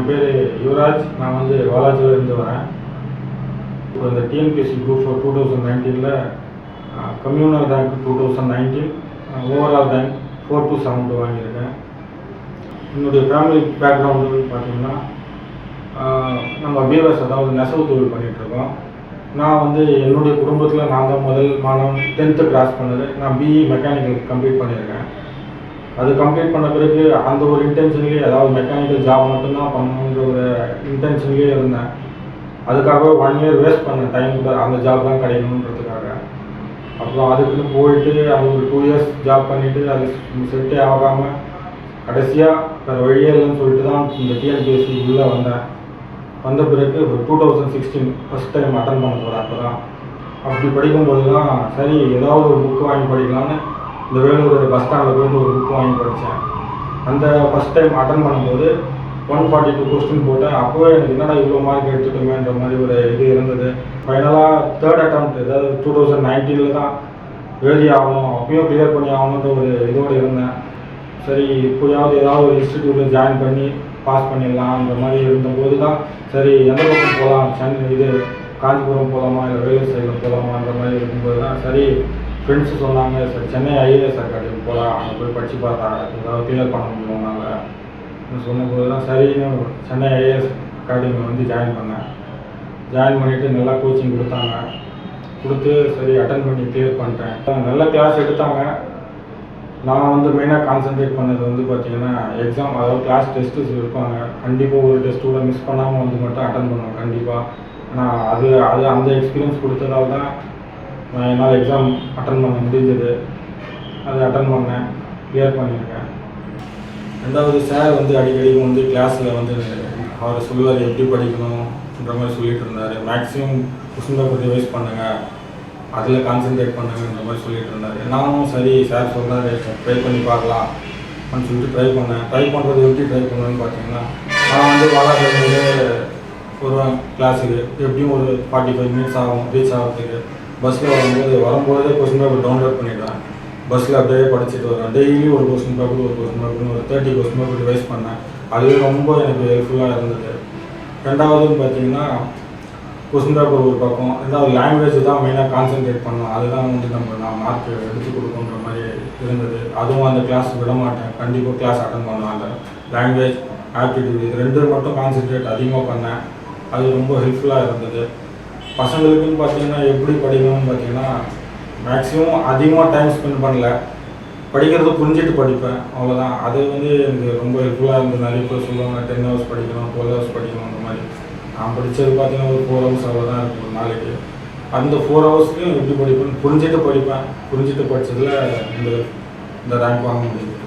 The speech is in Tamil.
என் பேர் யுவராஜ். நான் வந்து வாலாஜிலேருந்து வரேன். இப்போ இந்த TNPSC group for 2019 communal rank 2019 overall rank 4272 வாங்கியிருக்கேன். என்னுடைய ஃபேமிலி பேக்ரவுண்டு பார்த்தீங்கன்னா நம்ம வீவர்ஸ், அதாவது நெசவு தொழில் பண்ணிகிட்ருக்கோம். நான் வந்து என்னுடைய குடும்பத்தில் நான் தான் முதல் மாதம் 10th கிராஸ் பண்ணது. நான் பிஇ மெக்கானிக்கல் கம்ப்ளீட் பண்ணியிருக்கேன். அது கம்ப்ளீட் பண்ண பிறகு அந்த ஒரு இன்டென்ஷன்லேயே, அதாவது மெக்கானிக்கல் ஜாப் மட்டும்தான் பண்ணணுன்ற ஒரு இன்டென்ஷன்லேயே இருந்தேன். அதுக்காக 1 இயர் வேஸ்ட் பண்ண டைம் கூட அந்த ஜாப் தான் கிடைக்கணுன்றதுக்காக. அப்புறம் அதுக்குன்னு போயிட்டு அது ஒரு 2 இயர்ஸ் ஜாப் பண்ணிவிட்டு அது செட்டே ஆகாமல் கடைசியாக வேறு வழியே இல்லைன்னு சொல்லிட்டு தான் இந்த டிஎன்பிஎஸ்சி உள்ளே வந்தேன். வந்த பிறகு 2016 ஃபஸ்ட் டைம் அட்டன் பண்ண போகிறேன். அப்போ தான் அப்படி படிக்கும்போது தான் சரி ஏதாவது ஒரு புக்கு வாங்கி படிக்கலான்னு இந்த வேலூர் பஸ் ஸ்டாண்டில் போய்ட்டு ஒரு புக்கு வாங்கி படித்தேன். அந்த ஃபஸ்ட் டைம் அட்டன் பண்ணும்போது 142 கொஸ்டின் போட்டேன். அப்போவே எனக்கு என்னடா இவ்வளோ மார்க் எடுத்துட்டோமேன்ற மாதிரி ஒரு இது இருந்தது. ஃபைனலாக 3rd அட்டெம்ப்ட், அதாவது 2019 தான் எழுதி ஆகணும், அப்பயும் கிளியர் பண்ணி ஆகணுன்ற ஒரு இதோடு இருந்தேன். சரி இப்போயாவது ஏதாவது ஒரு இன்ஸ்டிடியூட்டில் ஜாயின் பண்ணி பாஸ் பண்ணிடலாம்ன்ற மாதிரி இருந்தபோது தான் சரி எந்த பக்கம் போகலாம், காஞ்சிபுரம் போகலாமா இல்லை வேலூர் சைடில் போகலாமான்ற மாதிரி இருக்கும்போது தான் சரி ஃப்ரெண்ட்ஸு சொன்னாங்க, சரி சென்னை ஐஏஎஸ் அகாடமி போகலாம், அங்கே போய் படித்து பார்த்தா ஏதாவது கிளியர் பண்ண முடியும் நாங்கள் சொன்னபோது தான் சரின்னு சென்னை ஐஏஎஸ் அகாடமி வந்து ஜாயின் பண்ணேன். ஜாயின் பண்ணிவிட்டு நல்லா கோச்சிங் கொடுத்து சரி அட்டன் பண்ணி கிளியர் பண்ணிட்டேன். நல்ல கிளாஸ் எடுத்தாங்க. நான் வந்து மெயினாக கான்சன்ட்ரேட் பண்ணது வந்து பார்த்திங்கன்னா எக்ஸாம், அதாவது கிளாஸ் டெஸ்ட்டு இருப்பாங்க. கண்டிப்பாக ஒரு டெஸ்ட்டோட மிஸ் பண்ணாமல் வந்து மட்டும் அட்டன் பண்ணுவேன் கண்டிப்பாக. ஆனால் அது அந்த எக்ஸ்பீரியன்ஸ் கொடுத்ததால தான் நான் என்னால் எக்ஸாம் அட்டன் பண்ண முடிஞ்சது. அதை அட்டன் பண்ணேன், கிளியர் பண்ணியிருக்கேன். ரெண்டாவது சார் வந்து அடிக்கடி வந்து கிளாஸில் வந்து அவர் சொல்லுவார் எப்படி படிக்கணுன்ற மாதிரி சொல்லிட்டு இருந்தார். மேக்ஸிமம் கொஸ்டின் பேப்பர் ரிவைஸ் பண்ணுங்கள், அதில் கான்சென்ட்ரேட் பண்ணுங்கன்ற மாதிரி சொல்லிட்டு இருந்தார். நானும் சரி சார் சொல்கிறாரு ட்ரை பண்ணி பார்க்கலாம் அப்படின்னு சொல்லிட்டு ட்ரை பண்ணேன். ட்ரை பண்ணுறது எப்படி ட்ரை பண்ணணும்னு பார்த்தீங்கன்னா, நான் வந்து வாலாஜிலேருந்து வருவேன் கிளாஸுக்கு. எப்படியும் ஒரு 45 மினிட்ஸ் ஆகும் ரீச் ஆகிறதுக்கு. பஸ்ஸில் வரும்போதே கொஸ்டின் பேப்பர் டவுன்லோட் பண்ணிடுவேன். பஸ்ஸில் அப்படியே படிச்சுட்டு வருவேன். டெய்லி ஒரு கொஸ்டின் பேப்பர்னு ஒரு 30 கொஸ்டின் பேப்பர் ரிவைஸ் பண்ணேன். அதுவே ரொம்ப எனக்கு ஹெல்ப்ஃபுல்லாக இருந்தது. ரெண்டாவதுன்னு பார்த்தீங்கன்னா கொஸ்டின் பேப்பர் ஒரு பக்கம், ரெண்டாவது லாங்குவேஜ் தான் மெயினாக கான்சென்ட்ரேட் பண்ணோம். அதுதான் வந்து நான் மார்க் எடுத்து கொடுக்குன்ற மாதிரி இருந்தது. அதுவும் அந்த கிளாஸ் விட மாட்டேன், கண்டிப்பாக கிளாஸ் அட்டன் பண்ணுவேன். அந்த லாங்குவேஜ் ஆப்டிடியூட் இது 2 மட்டும் கான்சென்ட்ரேட் அதிகமாக பண்ணேன். அது ரொம்ப ஹெல்ப்ஃபுல்லாக இருந்தது. பசங்களுக்குன்னு பார்த்தீங்கன்னா எப்படி படிக்கணும்னு பார்த்தீங்கன்னா, மேக்ஸிமம் அதிகமாக டைம் ஸ்பெண்ட் பண்ணல, படிக்கிறது புரிஞ்சுட்டு படிப்பேன், அவ்வளோதான். அது வந்து எனக்கு ரொம்ப ஹெல்ப்ஃபுல்லாக இருந்தது. நிறைய பேர் சொல்லுவாங்க 10 ஹவர்ஸ் படிக்கணும், 12 ஹவர்ஸ் படிக்கணும் அந்த மாதிரி. நான் படித்தது பார்த்தீங்கன்னா ஒரு 4 ஹவர்ஸ் அவ்வளோதான் இருக்கும் ஒரு நாளைக்கு. அந்த 4 ஹவர்ஸ்லையும் எப்படி படிப்பேன், புரிஞ்சுட்டு படித்ததில் இந்த ரேங்க் வாங்க முடியுது.